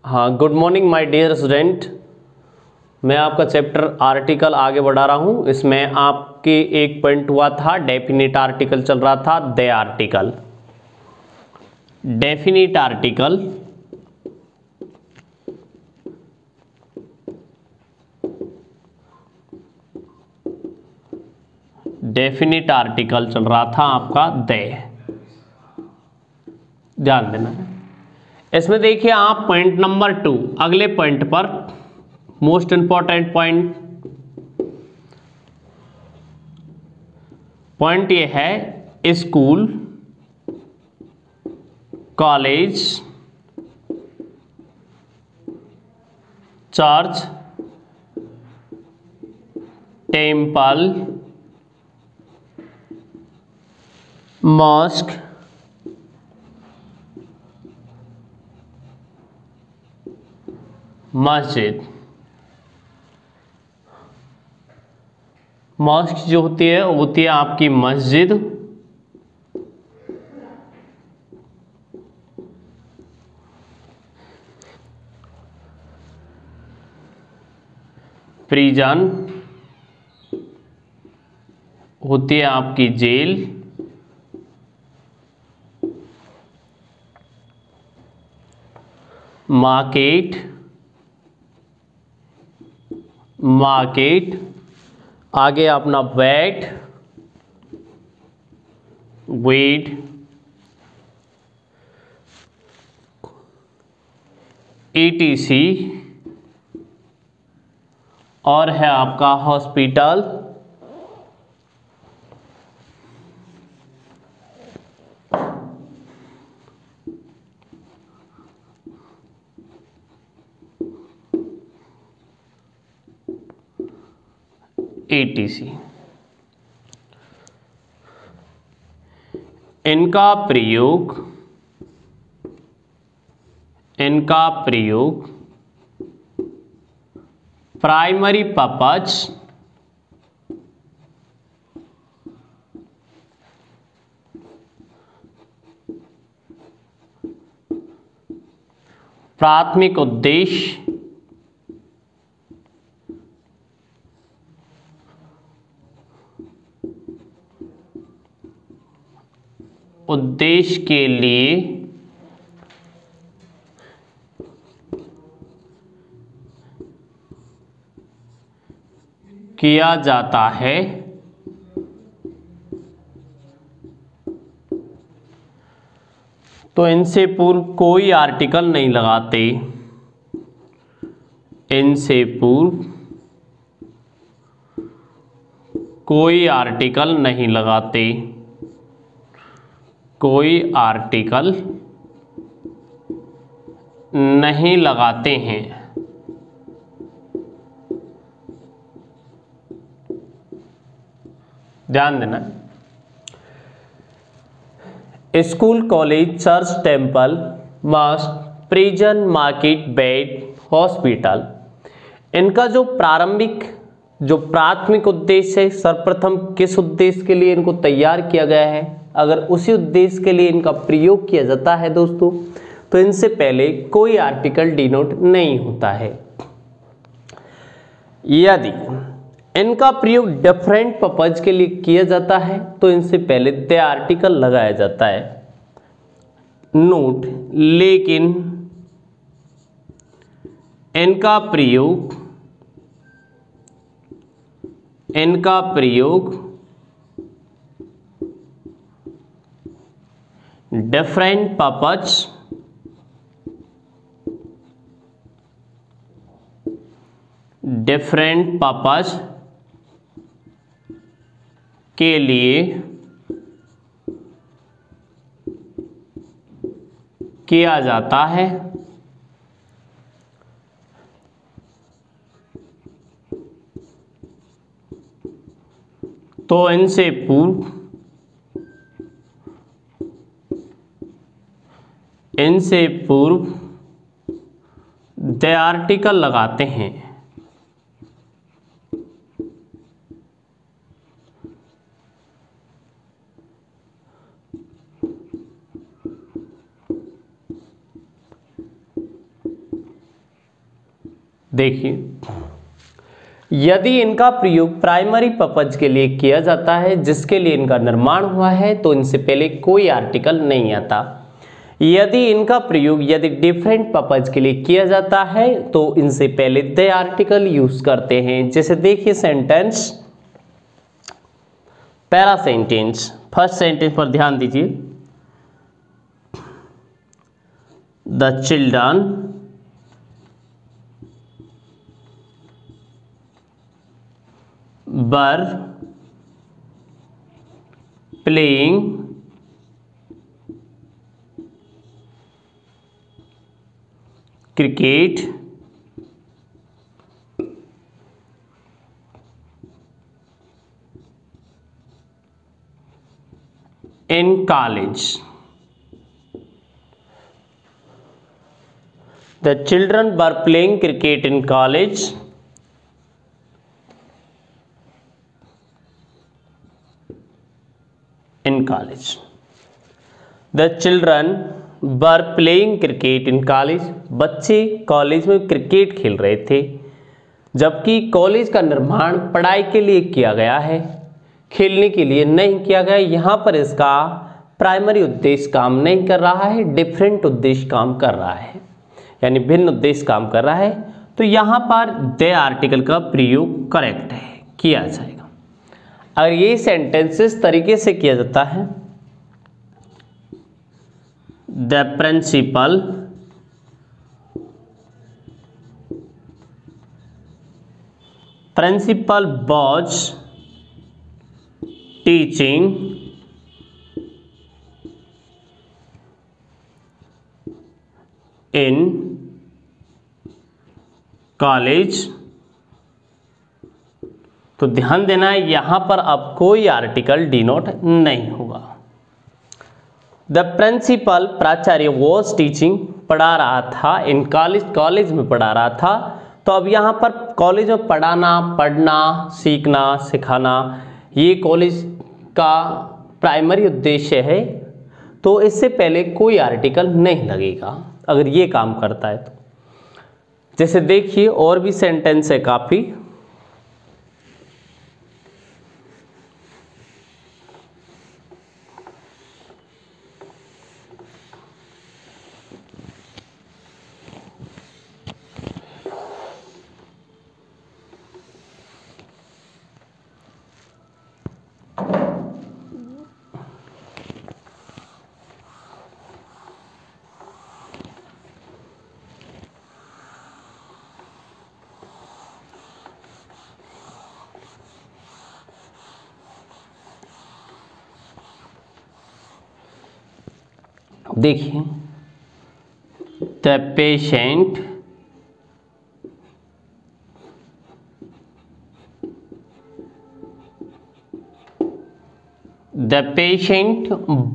हाँ, good morning my dear student. मैं आपका चैप्टर आर्टिकल आगे बढ़ा रहा हूँ। इसमें आपके एक पॉइंट हुआ था डेफिनिट आर्टिकल, चल रहा था दे आर्टिकल। डेफिनिट आर्टिकल चल रहा था आपका दे। ध्यान देना। इसमें देखिए आप पॉइंट नंबर 2, अगले पॉइंट पर मोस्ट इंपॉर्टेंट पॉइंट ये है school, college, church, temple, mosque, मस्जिद। मॉस्क जो होती है वो होती है आपकी मस्जिद, प्रिजन होती है आपकी जेल, मार्केट आगे अपना वेट, ETC, और है आपका हॉस्पिटल, ETC। इनका प्रयोग प्राइमरी पर्पज प्राथमिक उद्देश्य के लिए किया जाता है। तो इनसे पूर्व कोई आर्टिकल नहीं लगाते, इनसे पूर्व कोई आर्टिकल नहीं लगाते, कोई आर्टिकल नहीं लगाते हैं। ध्यान देना। School, college, church, temple, mosque, prison, market, bed, hospital, इनका जो प्राथमिक उद्देश्य है, सर्वप्रथम किस उद्देश्य के लिए इनको तैयार किया गया है, अगर उसी उद्देश्य के लिए इनका प्रयोग किया जाता है दोस्तों, तो इनसे पहले कोई आर्टिकल डिनोट नहीं होता है। यदि इनका प्रयोग डिफरेंट पर्पज के लिए किया जाता है तो इनसे पहले द आर्टिकल लगाया जाता है। नोट, लेकिन इनका प्रयोग डिफरेंट पर्पज के लिए किया जाता है। तो इनसे पूर्व द आर्टिकल लगाते हैं। देखिए, यदि इनका प्रयोग प्राइमरी पर्पज के लिए किया जाता है जिसके लिए इनका निर्माण हुआ है तो इनसे पहले कोई आर्टिकल नहीं आता। यदि इनका प्रयोग यदि डिफरेंट पर्पज के लिए किया जाता है तो इनसे पहले द आर्टिकल यूज करते हैं। जैसे देखिए सेंटेंस, पहला सेंटेंस, फर्स्ट सेंटेंस पर ध्यान दीजिए। The children were playing cricket in college. The children were playing cricket in college. In college. The children were playing cricket in college. बच्चे कॉलेज में क्रिकेट खेल रहे थे, जबकि कॉलेज का निर्माण पढ़ाई के लिए किया गया है, खेलने के लिए नहीं किया गया। यहाँ पर इसका प्राइमरी उद्देश्य काम नहीं कर रहा है, डिफरेंट उद्देश्य काम कर रहा है, यानी भिन्न उद्देश्य काम कर रहा है। तो यहाँ पर द आर्टिकल का प्रयोग करेक्ट है, किया जाएगा। अगर ये सेंटेंस इस तरीके से किया जाता है, the principal was teaching in college, तो ध्यान देना है यहां पर अब कोई आर्टिकल डिनोट नहीं होगा। द प्रिंसिपल प्राचार्य वॉज टीचिंग पढ़ा रहा था, इन कॉलेज कॉलेज में पढ़ा रहा था। तो अब यहाँ पर कॉलेज में पढ़ाना, पढ़ना, सीखना, सिखाना, ये कॉलेज का प्राइमरी उद्देश्य है, तो इससे पहले कोई आर्टिकल नहीं लगेगा अगर ये काम करता है तो। जैसे देखिए और भी सेंटेंस है काफ़ी। देखिए, the patient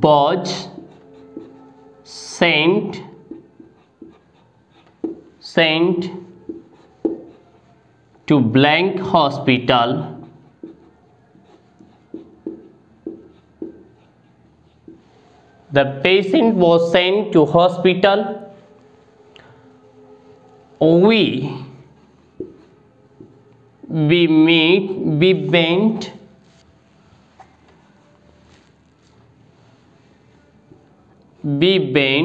was sent to blank hospital The patient was sent to hospital. We went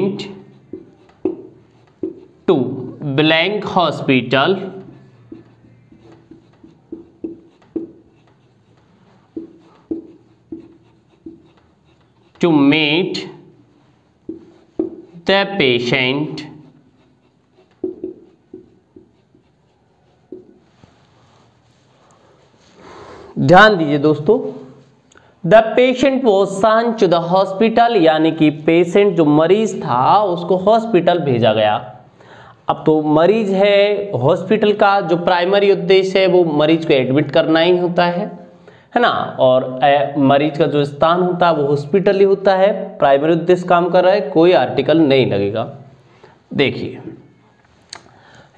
to blank hospital to meet the patient. ध्यान दीजिए दोस्तों, the patient was sent to the hospital, यानी कि पेशेंट जो मरीज था उसको हॉस्पिटल भेजा गया। अब तो मरीज है, हॉस्पिटल का जो प्राइमरी उद्देश्य है वो मरीज को एडमिट करना ही होता है ना, और मरीज का जो स्थान होता है वो हॉस्पिटल ही होता है। प्राइमरी उद्देश्य काम कर रहा है, कोई आर्टिकल नहीं लगेगा। देखिए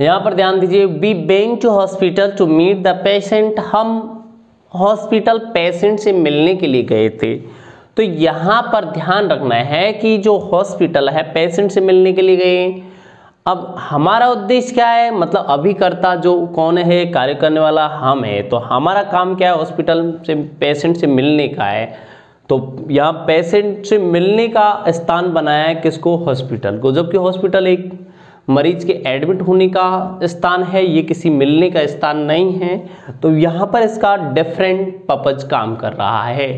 यहाँ पर ध्यान दीजिए, we went to hospital to meet the patient, हम हॉस्पिटल पेशेंट से मिलने के लिए गए थे। तो यहाँ पर ध्यान रखना है कि जो हॉस्पिटल है पेशेंट से मिलने के लिए गए, अब हमारा उद्देश्य क्या है, मतलब अभिकर्ता जो कौन है, कार्य करने वाला हम है, तो हमारा काम क्या है, हॉस्पिटल से पेशेंट से मिलने का है। तो यहाँ पेशेंट से मिलने का स्थान बनाया है किसको, हॉस्पिटल को, जबकि हॉस्पिटल एक मरीज के एडमिट होने का स्थान है, ये किसी मिलने का स्थान नहीं है। तो यहाँ पर इसका डिफरेंट पर्पज काम कर रहा है,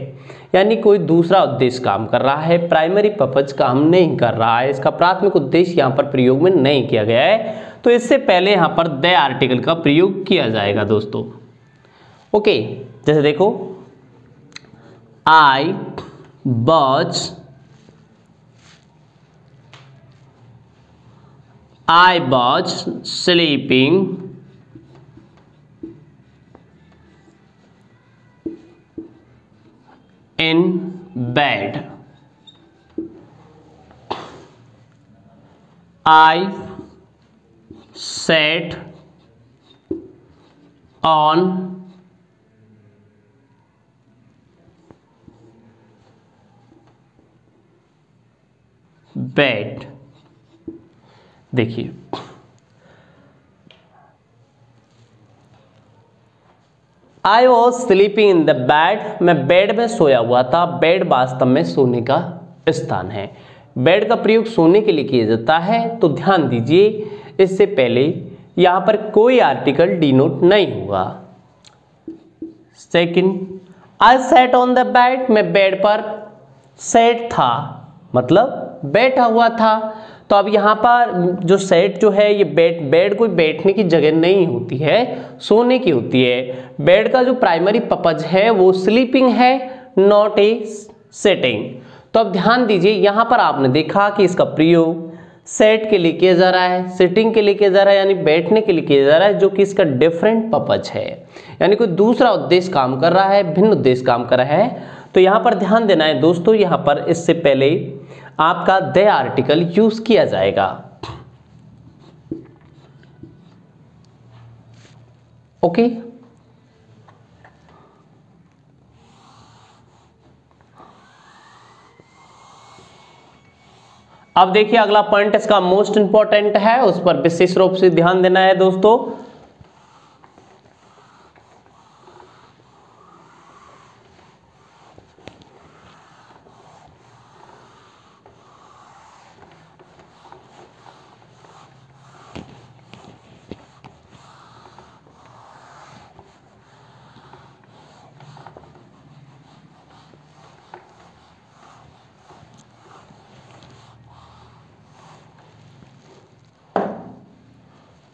यानी कोई दूसरा उद्देश्य काम कर रहा है, प्राइमरी पर्पज काम नहीं कर रहा है, इसका प्राथमिक उद्देश्य यहाँ पर प्रयोग में नहीं किया गया है। तो इससे पहले यहाँ पर द आर्टिकल का प्रयोग किया जाएगा दोस्तों। ओके, जैसे देखो, आई was sleeping in bed. I sat on bed. देखिए, I was sleeping in the bed, मैं बेड में सोया हुआ था। बेड वास्तव में सोने का स्थान है। बेड का प्रयोग सोने के लिए किया जाता है। तो ध्यान दीजिए, इससे पहले यहां पर कोई आर्टिकल डिनोट नहीं होगा। Second, I set on the bed, मैं बेड पर सेट था, मतलब बैठा हुआ था। तो अब यहाँ पर जो सेट जो है, ये बेड कोई बैठने की जगह नहीं होती है, सोने की होती है। बेड का जो प्राइमरी पर्पज है वो स्लीपिंग है, नॉट ए सेटिंग। तो अब ध्यान दीजिए, यहाँ पर आपने देखा कि इसका प्रयोग सेट के लिए किया जा रहा है, सिटिंग के लिए किया जा रहा है, यानी बैठने के लिए किया जा रहा है, जो कि इसका डिफरेंट पर्पज है, यानी कोई दूसरा उद्देश्य काम कर रहा है, भिन्न उद्देश्य काम कर रहा है। तो यहाँ पर ध्यान देना है दोस्तों, यहाँ पर इससे पहले आपका द आर्टिकल यूज किया जाएगा। ओके, अब देखिए अगला पॉइंट इसका मोस्ट इंपॉर्टेंट है, उस पर विशेष रूप से ध्यान देना है दोस्तों।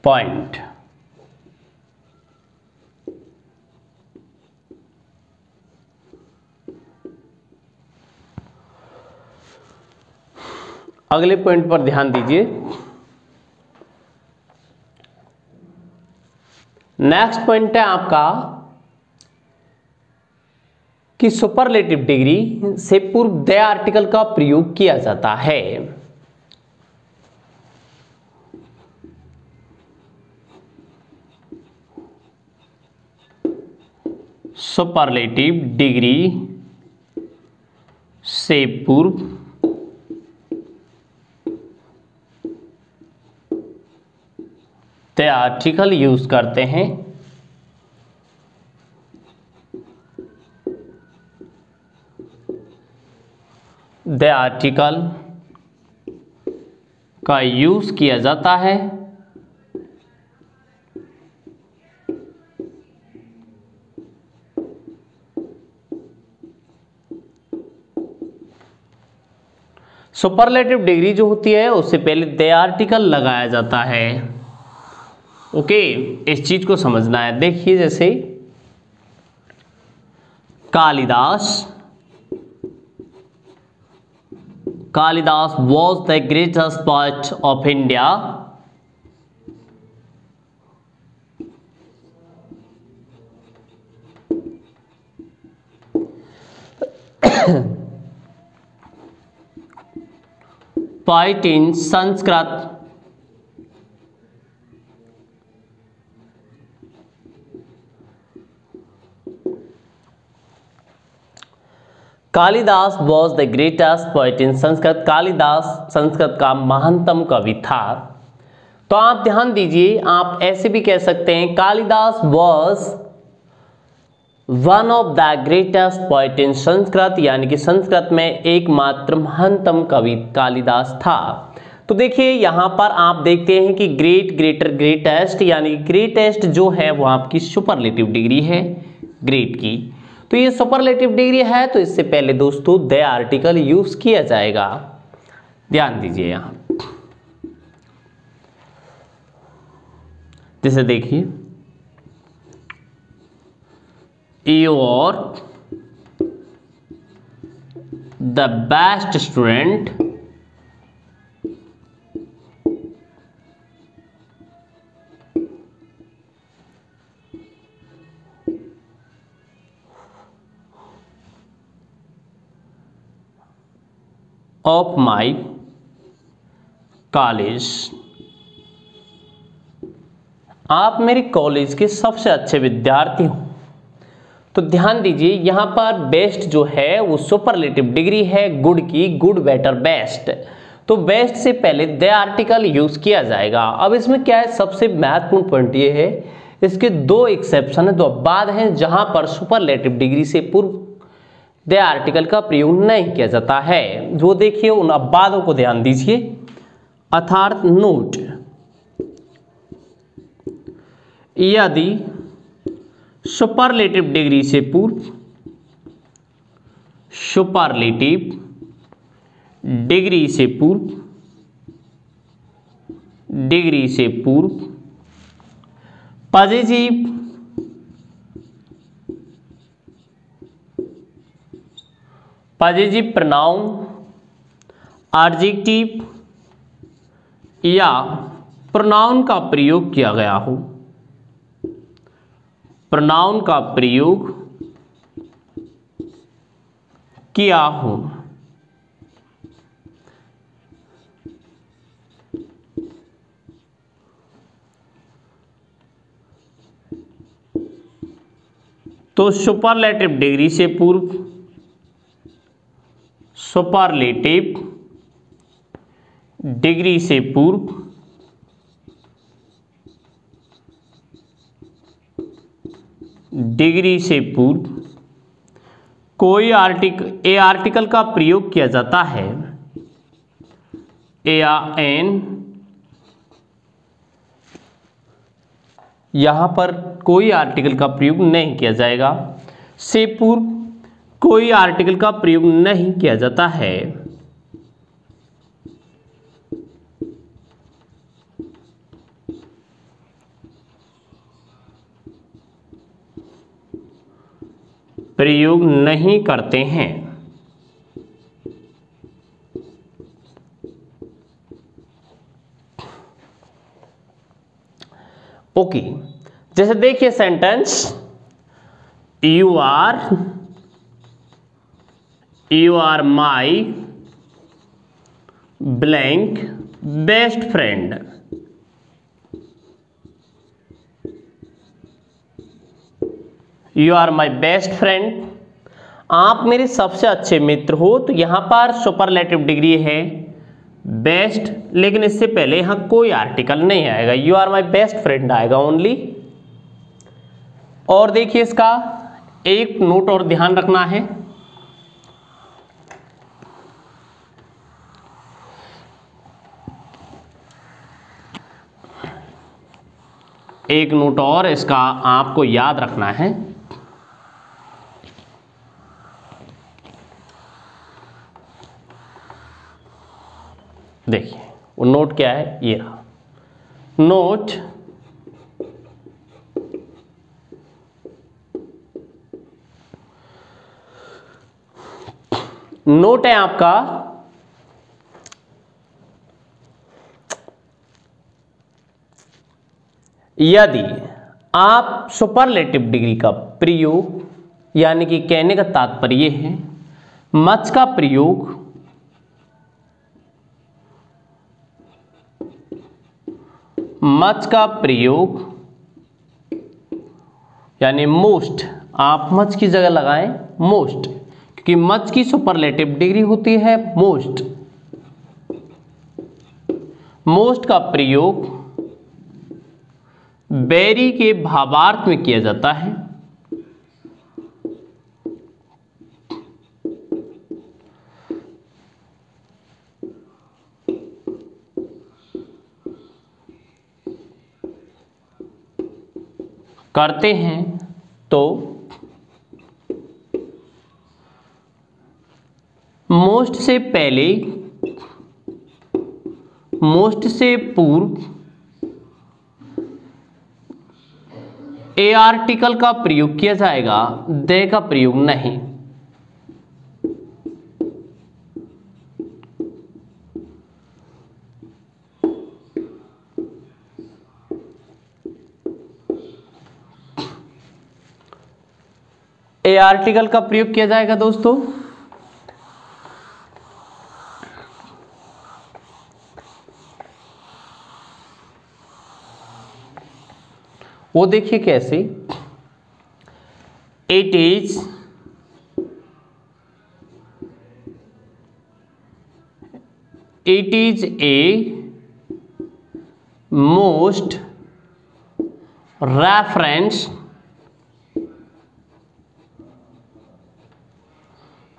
पॉइंट, अगले पॉइंट पर ध्यान दीजिए। नेक्स्ट पॉइंट है आपका कि सुपरलेटिव डिग्री से पूर्व द आर्टिकल का प्रयोग किया जाता है। सुपरलेटिव डिग्री से पूर्व द आर्टिकल यूज करते हैं। द आर्टिकल का यूज किया जाता है सुपरलेटिव डिग्री जो होती है उससे पहले द आर्टिकल लगाया जाता है। ओके, इस चीज को समझना है। देखिए, जैसे Kalidas was the greatest poet of India. Poet in Sanskrit. Kalidas was the greatest poet in Sanskrit. Kalidas Sanskrit का महानतम कवि था। तो आप ध्यान दीजिए, आप ऐसे भी कह सकते हैं Kalidas was one of the greatest poet in Sanskrit, यानी कि संस्कृत में एकमात्र महानतम कवि कालिदास था। तो देखिए यहां पर आप देखते हैं कि ग्रेट, ग्रेटर, ग्रेटेस्ट, यानी ग्रेटेस्ट जो है वो आपकी सुपरलेटिव डिग्री है ग्रेट की। तो ये सुपरलेटिव डिग्री है, तो इससे पहले दोस्तों द आर्टिकल यूज किया जाएगा। ध्यान दीजिए यहां, जैसे देखिए you are the best student of my college। आप मेरे कॉलेज के सबसे अच्छे विद्यार्थी हो। तो ध्यान दीजिए यहां पर बेस्ट जो है वो सुपरलेटिव डिग्री है गुड की, गुड, बेटर, बेस्ट। तो बेस्ट से पहले द आर्टिकल यूज किया जाएगा। अब इसमें क्या है, सबसे महत्वपूर्ण पॉइंट ये है, इसके दो एक्सेप्शन है, दो अपवाद हैं जहां पर सुपरलेटिव डिग्री से पूर्व द आर्टिकल का प्रयोग नहीं किया जाता है। जो देखिए उन अपवादों को ध्यान दीजिए, अर्थात नोट, यदि सुपरलेटिव डिग्री से पूर्व, सुपरलेटिव डिग्री से पूर्व, डिग्री से पूर्व पॉजिटिव, पॉजिटिव प्रोनाउन, एडजेक्टिव या प्रोनाउन का प्रयोग किया गया हो, प्रोनाउन का प्रयोग किया हो, तो सुपरलेटिव डिग्री से पूर्व, सुपरलेटिव डिग्री से पूर्व डिग्री से पूर्व कोई आर्टिकल का प्रयोग किया जाता है, ए या एन, यहां पर कोई आर्टिकल का प्रयोग नहीं किया जाएगा, से पूर्व कोई आर्टिकल का प्रयोग नहीं किया जाता है। प्रयोग नहीं करते हैं। ओके, जैसे देखिए sentence, you are my blank best friend. You are my best friend, आप मेरे सबसे अच्छे मित्र हो। तो यहां पर सुपरलेटिव डिग्री है बेस्ट, लेकिन इससे पहले यहां कोई आर्टिकल नहीं आएगा, you are my best friend आएगा ओनली। और देखिए इसका एक नोट और ध्यान रखना है, एक नोट और इसका आपको याद रखना है। देखिए वो नोट क्या है, ये रहा नोट, नोट है आपका यदि आप सुपरलेटिव डिग्री का प्रयोग, यानी कि कहने का तात्पर्य है मच का प्रयोग मच का प्रयोग यानी मोस्ट, आप मच की जगह लगाएं मोस्ट, क्योंकि मच की सुपरलेटिव डिग्री होती है मोस्ट। मोस्ट का प्रयोग बेरी के भावार्थ में किया जाता है। करते हैं तो मोस्ट से पहले, मोस्ट से पूर्व ए आर्टिकल का प्रयोग किया जाएगा, दे का प्रयोग नहीं। ए आर्टिकल का प्रयोग किया जाएगा दोस्तों। वो देखिए कैसे, it is a most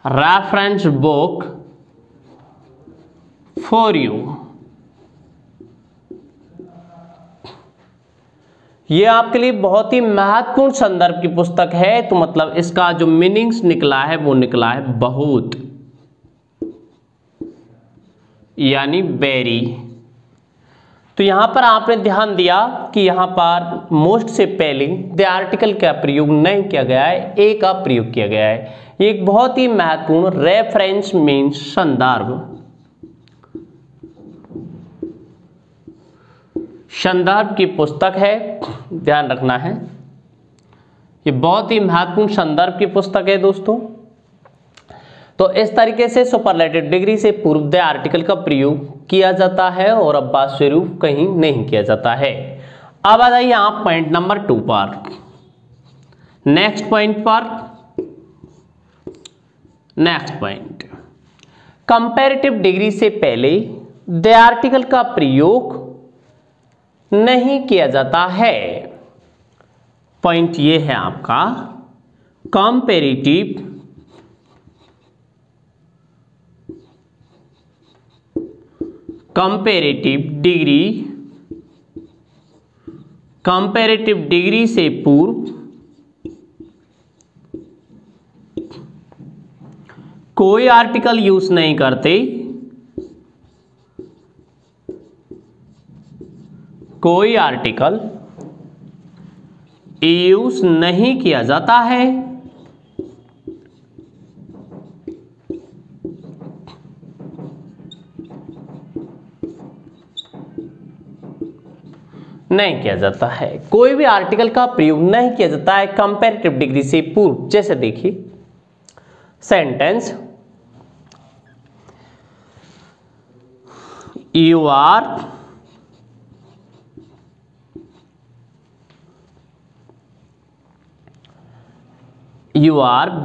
reference book for you. ये आपके लिए बहुत ही महत्वपूर्ण संदर्भ की पुस्तक है, तो मतलब इसका जो मीनिंग्स निकला है वो निकला है बहुत, यानी वेरी। तो यहां पर आपने ध्यान दिया कि यहां पर मोस्ट से पहले द आर्टिकल का प्रयोग नहीं किया गया है, ए का प्रयोग किया गया है। ये एक बहुत ही महत्वपूर्ण रेफरेंस मीन्स संदर्भ की पुस्तक है, ध्यान रखना है। ये बहुत ही महत्वपूर्ण संदर्भ की पुस्तक है दोस्तों। तो इस तरीके से सुपरलेटिव डिग्री से पूर्व द आर्टिकल का प्रयोग किया जाता है और अब्बास स्वरूप कहीं नहीं किया जाता है। अब आ जाइए आप पॉइंट नंबर 2 पर, नेक्स्ट पॉइंट पर। नेक्स्ट पॉइंट, कंपैरेटिव डिग्री से पहले द आर्टिकल का प्रयोग नहीं किया जाता है। पॉइंट ये है आपका, कंपैरेटिव डिग्री से पूर्व कोई आर्टिकल यूज नहीं करते, कोई आर्टिकल यूज नहीं किया जाता है। नहीं किया जाता है, कोई भी आर्टिकल का प्रयोग नहीं किया जाता है कंपैरेटिव डिग्री से पूर्व। जैसे देखिए sentence, you are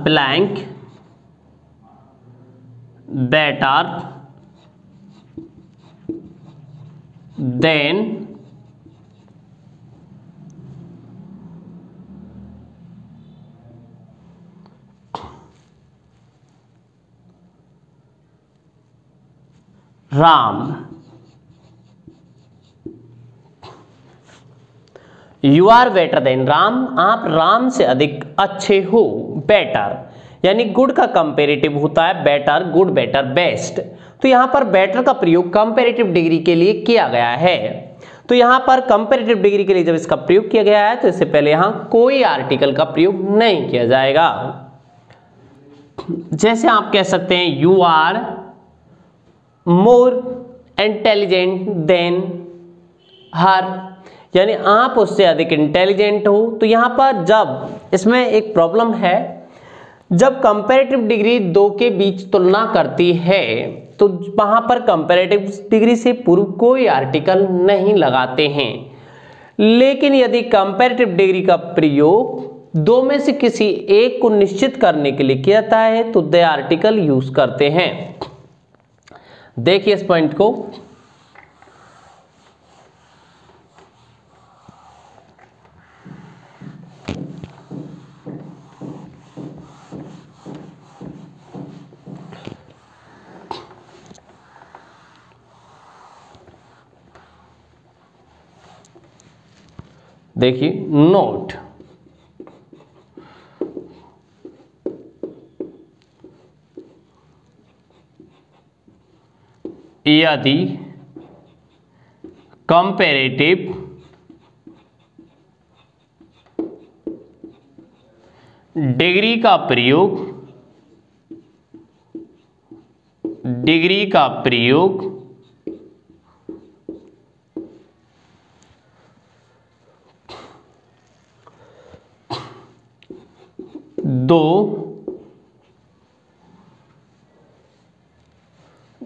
blank better than Ram. You are better than Ram, आप राम से अधिक अच्छे हो। बेटर यानी गुड का कंपेरेटिव होता है बेटर, गुड, बेटर, बेस्ट। तो यहां पर बेटर का प्रयोग कंपेरेटिव डिग्री के लिए किया गया है। तो यहां पर कंपेरेटिव डिग्री के लिए जब इसका प्रयोग किया गया है तो इससे पहले यहां कोई आर्टिकल का प्रयोग नहीं किया जाएगा। जैसे आप कह सकते हैं you are more intelligent than her, यानी आप उससे अधिक इंटेलिजेंट हो। तो यहां पर जब इसमें एक प्रॉब्लम है, जब कंपैरेटिव डिग्री दो के बीच तुलना करती है तो वहां पर कंपैरेटिव डिग्री से पूर्व कोई आर्टिकल नहीं लगाते हैं। लेकिन यदि कंपैरेटिव डिग्री का प्रयोग दो में से किसी एक को निश्चित करने के लिए किया जाता है तो द आर्टिकल यूज करते हैं। देखिए इस पॉइंट को, देखिए नोट, यदि कंपैरेटिव डिग्री का प्रयोग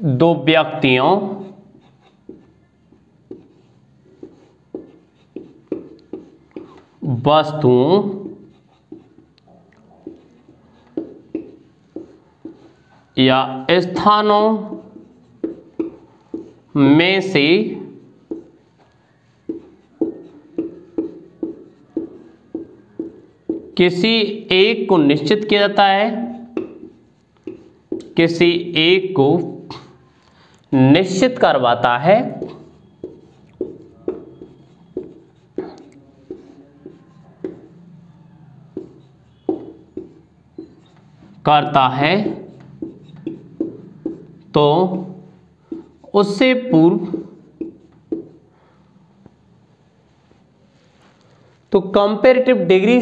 दो व्यक्तियों वस्तुओं या स्थानों में से किसी एक को निश्चित किया जाता है, किसी एक को निश्चित करवाता है, करता है, तो उससे पूर्व तो कंपैरेटिव डिग्री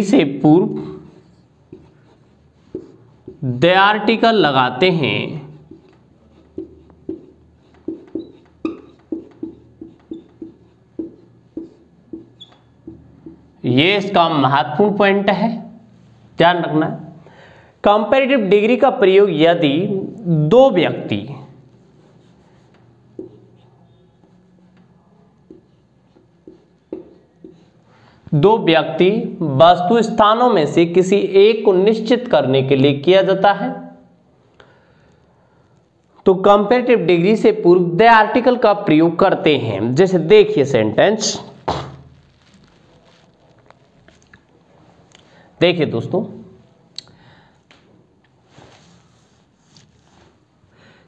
से पूर्व दे आर्टिकल लगाते हैं। ये इसका महत्वपूर्ण पॉइंट है, ध्यान रखना है। कंपैरेटिव डिग्री का प्रयोग यदि दो व्यक्ति वस्तु स्थानों में से किसी एक को निश्चित करने के लिए किया जाता है, तो कंपैरेटिव डिग्री से पूर्व दे आर्टिकल का प्रयोग करते हैं। जैसे देखिए सेंटेंस, देखिए दोस्तों,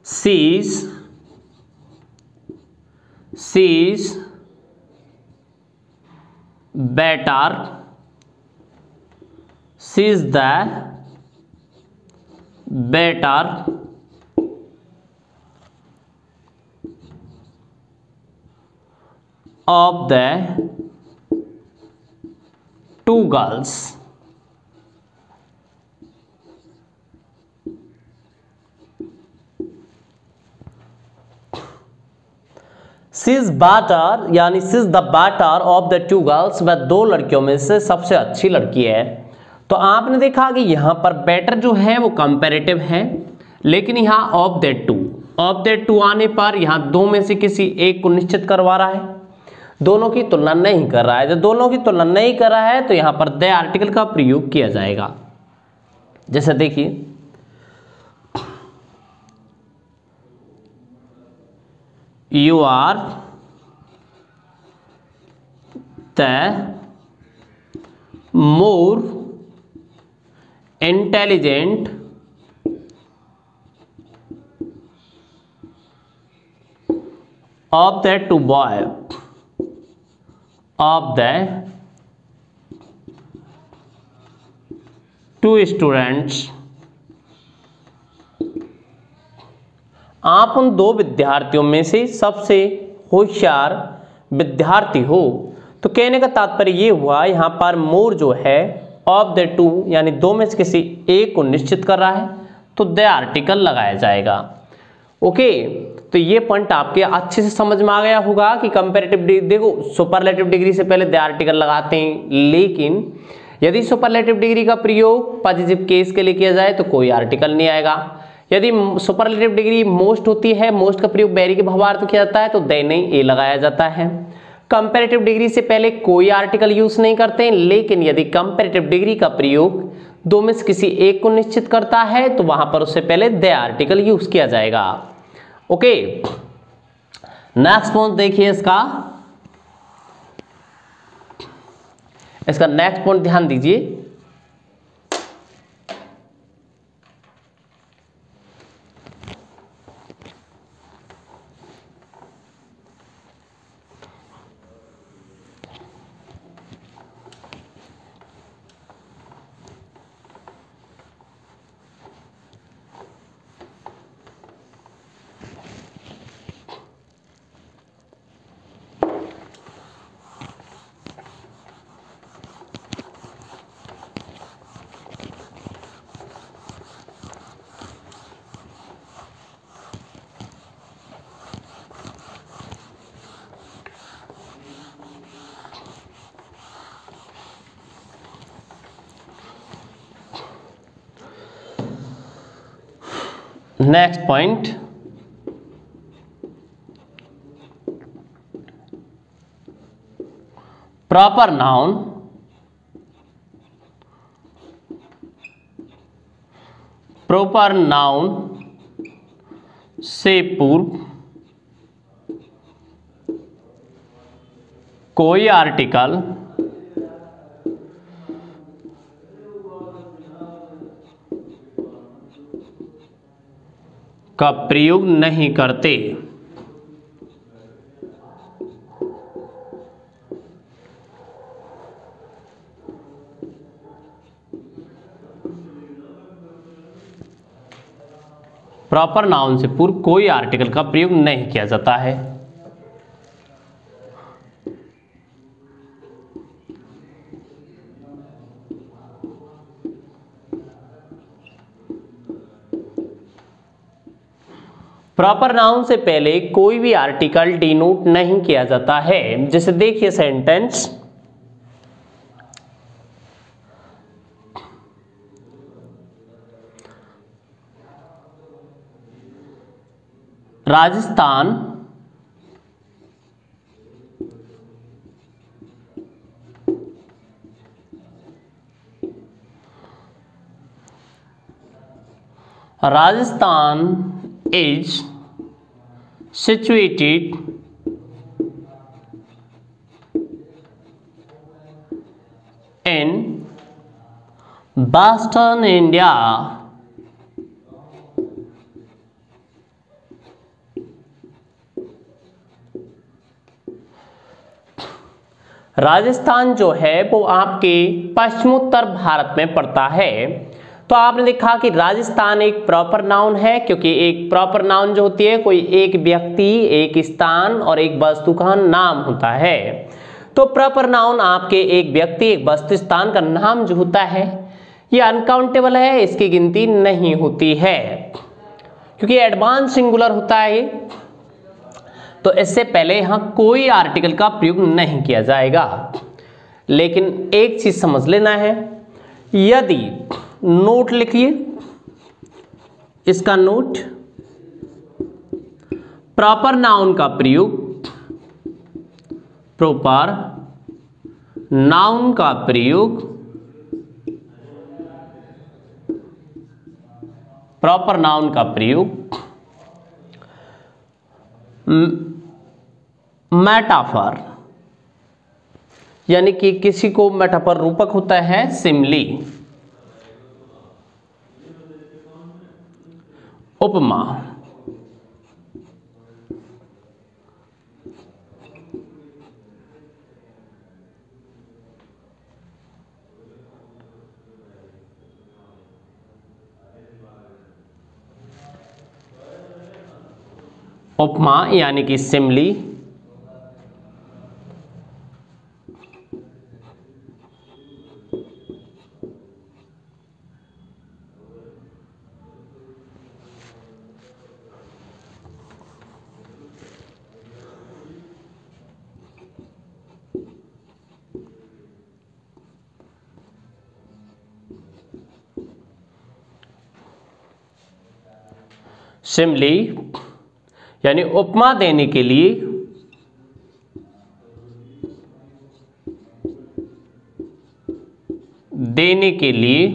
sees better, sees the better of the two girls. She's better यानी she's the better of the two girls, वह दो लड़कियों में से सबसे अच्छी लड़की है। तो आपने देखा कि यहाँ पर बेटर जो है वो कंपैरेटिव है, लेकिन यहाँ ऑफ दैट टू आने पर यहाँ दो में से किसी एक को निश्चित करवा रहा है, दोनों की तुलना नहीं कर रहा है। जब दोनों की तुलना नहीं कर रहा है तो यहाँ पर दे आर्टिकल का प्रयोग किया जाएगा। जैसे देखिए, you are the more intelligent of the two boys, of the two students। आप उन दो विद्यार्थियों में से सबसे होशियार विद्यार्थी हो। तो कहने का तात्पर्य ये हुआ, यहाँ पर मोर जो है ऑफ द टू यानी दो में से किसी एक को निश्चित कर रहा है, तो द आर्टिकल लगाया जाएगा। ओके, तो ये पॉइंट आपके अच्छे से समझ में आ गया होगा कि कंपैरेटिव डिग्री, देखो सुपरलेटिव डिग्री से पहले द आर्टिकल लगाते हैं, लेकिन यदि सुपरलेटिव डिग्री का प्रयोग पॉजिटिव केस के लिए किया जाए तो कोई आर्टिकल नहीं आएगा। यदि सुपरलेटिव डिग्री मोस्ट होती है, मोस्ट का प्रयोग वेरी के भावार्थ में किया जाता है, तो दे नहीं ए लगाया जाता है। कंपैरेटिव डिग्री से पहले कोई आर्टिकल यूज नहीं करते हैं, लेकिन यदि कंपैरेटिव डिग्री का प्रयोग दो में से किसी एक को निश्चित करता है तो वहां पर उससे पहले द आर्टिकल यूज किया जाएगा। ओके, नेक्स्ट पॉइंट देखिए इसका नेक्स्ट पॉइंट ध्यान दीजिए। नेक्स्ट पॉइंट, प्रॉपर नाउन से पूर्व कोई आर्टिकल का प्रयोग नहीं करते। प्रॉपर नाउन से पूर्व कोई आर्टिकल का प्रयोग नहीं किया जाता है। प्रॉपर नाउन से पहले कोई भी आर्टिकल डिनोट नहीं किया जाता है। जैसे देखिए sentence, Rajasthan is situated in Western India. Rajasthan जो है वो आपके पश्चिमोत्तर भारत में पड़ता है। तो आपने देखा कि राजस्थान एक प्रॉपर नाउन है, क्योंकि एक प्रॉपर नाउन जो होती है कोई एक व्यक्ति, एक स्थान और एक वस्तु का नाम होता है। तो प्रॉपर नाउन आपके एक व्यक्ति, एक वस्तु, स्थान का नाम जो होता है ये अनकाउंटेबल है, इसकी गिनती नहीं होती है, क्योंकि एडवांस सिंगुलर होता है। तो इससे पहले यहां कोई आर्टिकल का प्रयोग नहीं किया जाएगा। लेकिन एक चीज समझ लेना है, यदि नोट लिखिए इसका नोट, प्रॉपर नाउन का प्रयोग, प्रॉपर नाउन का प्रयोग, प्रॉपर नाउन का प्रयोग मेटाफर, यानी कि किसी को मेटाफर रूपक होता है सिमली, उपमा, उपमा यानी कि सिमली, सिमली यानी उपमा देने के लिए देने के लिए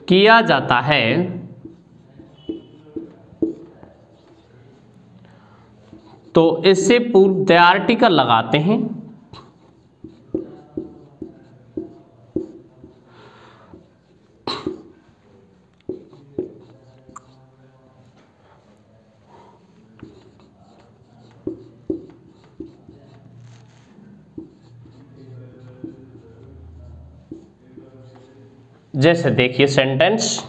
किया जाता है, तो इससे पूर्व द आर्टिकल लगाते हैं। जैसे देखिए सेंटेंस,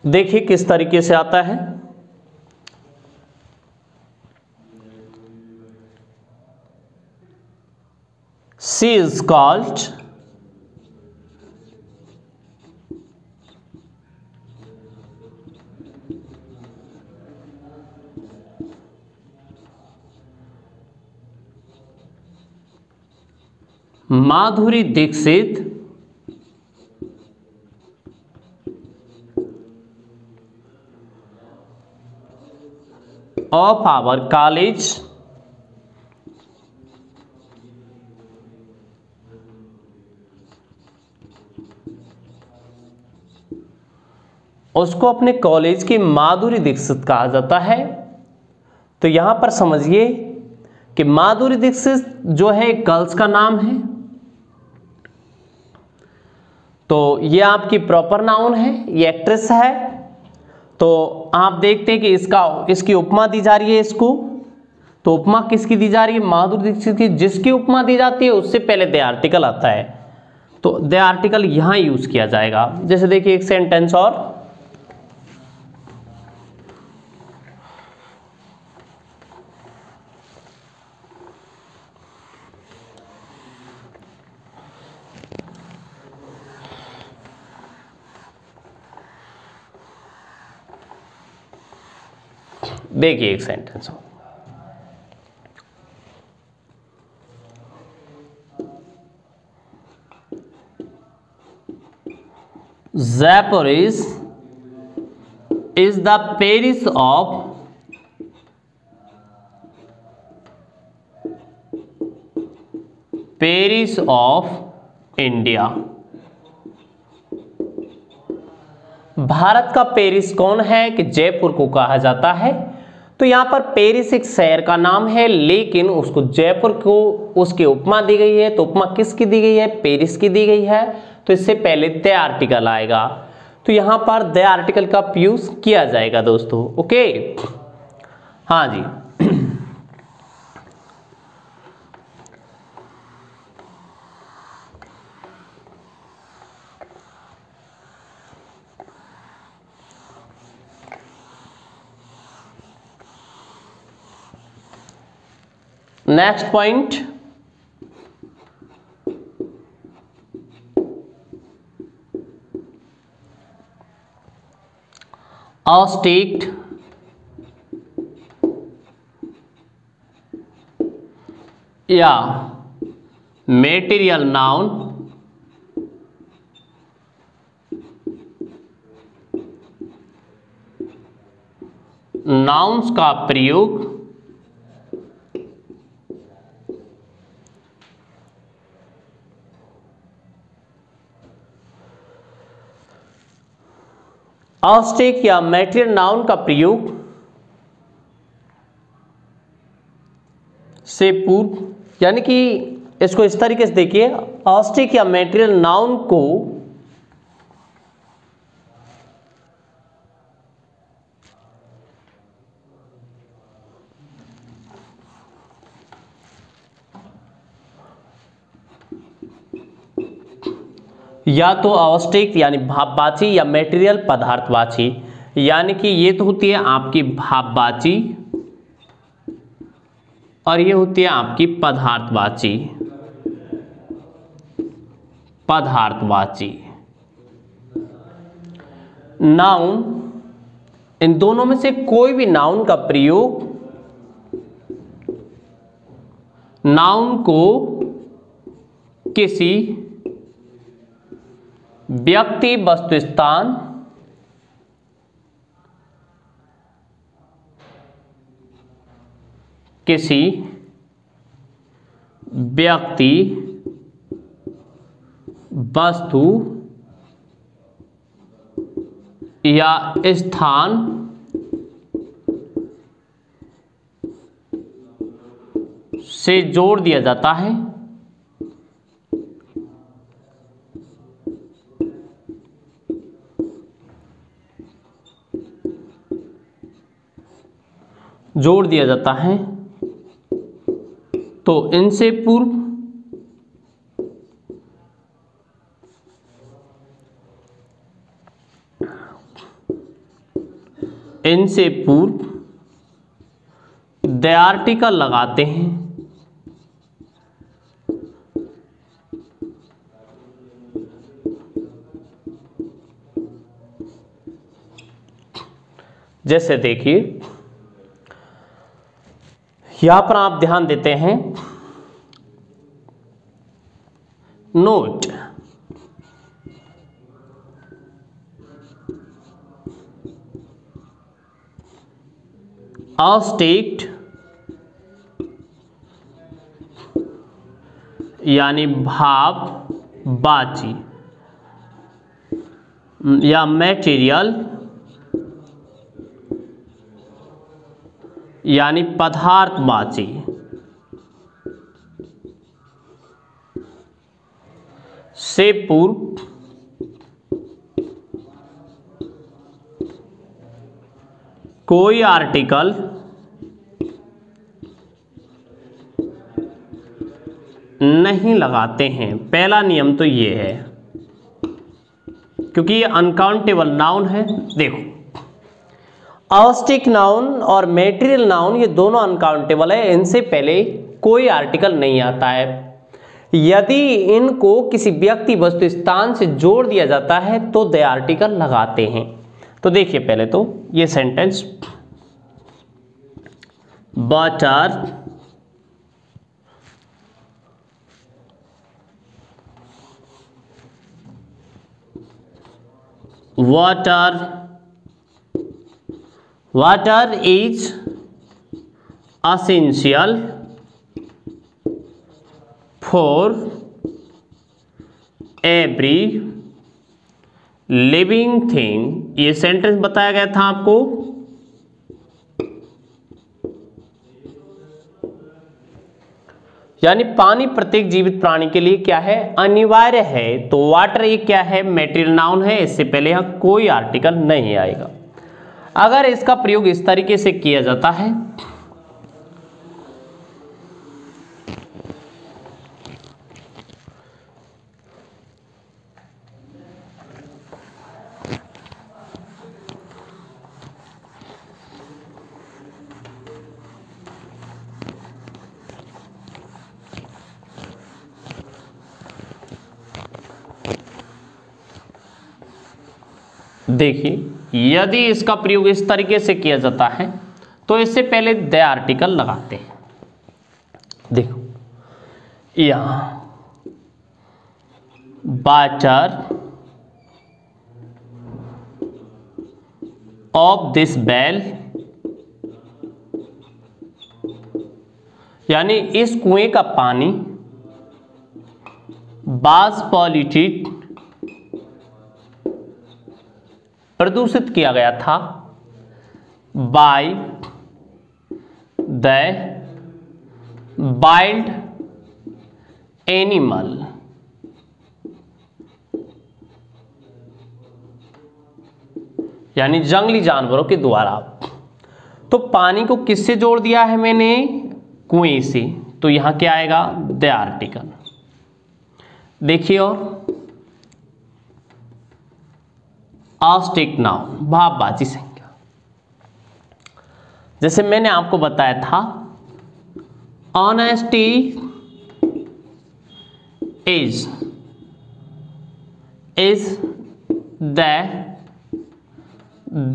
देखिए किस तरीके से आता है। She is called Madhuri Dixit of our college. उसको अपने कॉलेज की माधुरी दीक्षित कहा जाता है। तो यहां पर समझिए कि माधुरी दीक्षित जो है एक गर्ल्स का नाम है, तो ये आपकी प्रॉपर नाउन है, ये एक्ट्रेस है। तो आप देखते हैं कि इसकी उपमा दी जा रही है इसको, तो उपमा किसकी दी जा रही है? माधुरी दीक्षित की। जिसकी उपमा दी जाती है उससे पहले द आर्टिकल आता है, तो द आर्टिकल यहां यूज किया जाएगा। जैसे देखिए एक सेंटेंस और, देखिए एक सेंटेंस हो, Zaporizhzhia is the Paris of India. Bharat का पेरिस कौन है? कि जयपुर को कहा जाता है। तो यहां पर पेरिस एक शहर का नाम है, लेकिन उसको जयपुर को उसकी उपमा दी गई है। तो उपमा किसकी दी गई है? पेरिस की दी गई है। तो इससे पहले द आर्टिकल आएगा, तो यहां पर द आर्टिकल का यूज किया जाएगा दोस्तों। ओके, हाँ जी। नेक्स्ट पॉइंट, ऑस्टिक्ट या मेटीरियल नाउन नाउन्स का प्रयोग ऑस्टिक या मैटेरियल नाउन का प्रयोग से पूर्व, यानी कि इसको इस तरीके से देखिए, ऑस्टिक या मैटेरियल नाउन को या तो ऑस्टिक यानी भाववाची या मैटेरियल पदार्थवाची, यानी कि ये तो होती है आपकी भाववाची और ये होती है आपकी पदार्थवाची। नाउन, इन दोनों में से कोई भी नाउन का प्रयोग नाउन को किसी व्यक्ति, वस्तु, स्थान किसी व्यक्ति, वस्तु या स्थान से जोड़ दिया जाता है, जोड़ दिया जाता है, तो इनसे पूर्व द आर्टिकल लगाते हैं। जैसे देखिए यहां पर आप ध्यान देते हैं, नोट अस्टेट यानी भाव बाची या मटेरियल यानी पदार्थवाची, से पूर्व कोई आर्टिकल नहीं लगाते हैं। पहला नियम तो ये है, क्योंकि ये अनकाउंटेबल नाउन है। देखो औस्टिक नाउन और मेटेरियल नाउन ये दोनों अनकाउंटेबल है, इनसे पहले कोई आर्टिकल नहीं आता है। यदि इनको किसी व्यक्ति, वस्तु, स्थान से जोड़ दिया जाता है तो द आर्टिकल लगाते हैं। तो देखिए पहले तो ये sentence, butter water is essential for every living thing। ये सेंटेंस बताया गया था आपको। यानी पानी प्रत्येक जीवित प्राणी के लिए क्या है, अनिवार्य है। तो वाटर ये क्या है, मेटेरियल नाउन है, इससे पहले यहां कोई आर्टिकल नहीं आएगा। अगर इसका प्रयोग इस तरीके से किया जाता है, देखिए यदि इसका प्रयोग इस तरीके से किया जाता है तो इससे पहले द आर्टिकल लगाते हैं। देखो यहां वाटर ऑफ दिस बेल, यानी इस कुएं का पानी वाज पॉल्यूटेड, प्रदूषित किया गया था, बाय द वाइल्ड एनिमल, यानी जंगली जानवरों के द्वारा। तो पानी को किससे जोड़ दिया है मैंने, कुएं से, तो यहां क्या आएगा, द आर्टिकल। देखिए और ऑस्टिक नाउन, भाववाची संज्ञा, जैसे मैंने आपको बताया था, honesty is the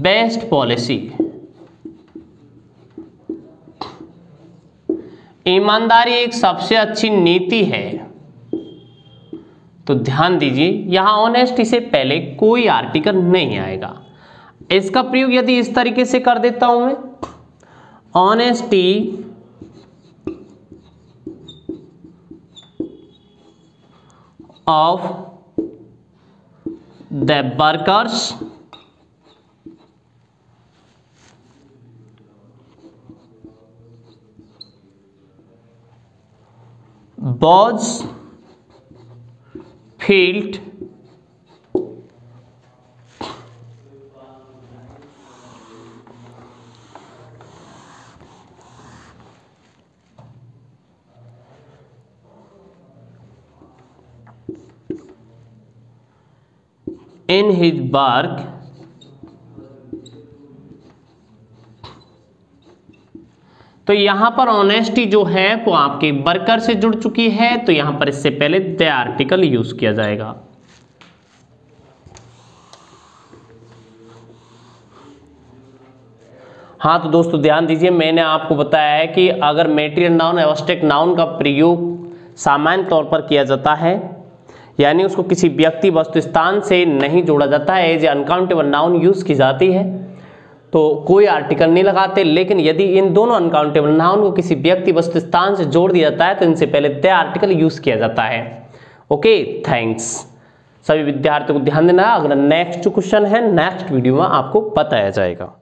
best policy. ईमानदारी एक सबसे अच्छी नीति है। तो ध्यान दीजिए यहां ऑनेस्टी से पहले कोई आर्टिकल नहीं आएगा। इसका प्रयोग यदि इस तरीके से कर देता हूं मैं, honesty of the workers was filled in his work तो यहां पर ऑनेस्टी जो है वो आपके वर्कर से जुड़ चुकी है, तो यहां पर इससे पहले द आर्टिकल यूज किया जाएगा। हाँ तो दोस्तों ध्यान दीजिए, मैंने आपको बताया है कि अगर मैटेरियल नाउन एब्स्ट्रैक्ट नाउन का प्रयोग सामान्य तौर पर किया जाता है, यानी उसको किसी व्यक्ति वस्तु स्थान से नहीं जोड़ा जाता है, as a uncountable noun use की जाती है, तो कोई आर्टिकल नहीं लगाते। लेकिन यदि इन दोनों अनकाउंटेबल नाउन को किसी व्यक्ति वस्तु स्थान से जोड़ दिया जाता है तो इनसे पहले द आर्टिकल यूज किया जाता है। Okay, thanks. सभी विद्यार्थियों को ध्यान देना, अगला नेक्स्ट क्वेश्चन है, नेक्स्ट वीडियो में आपको बताया जाएगा।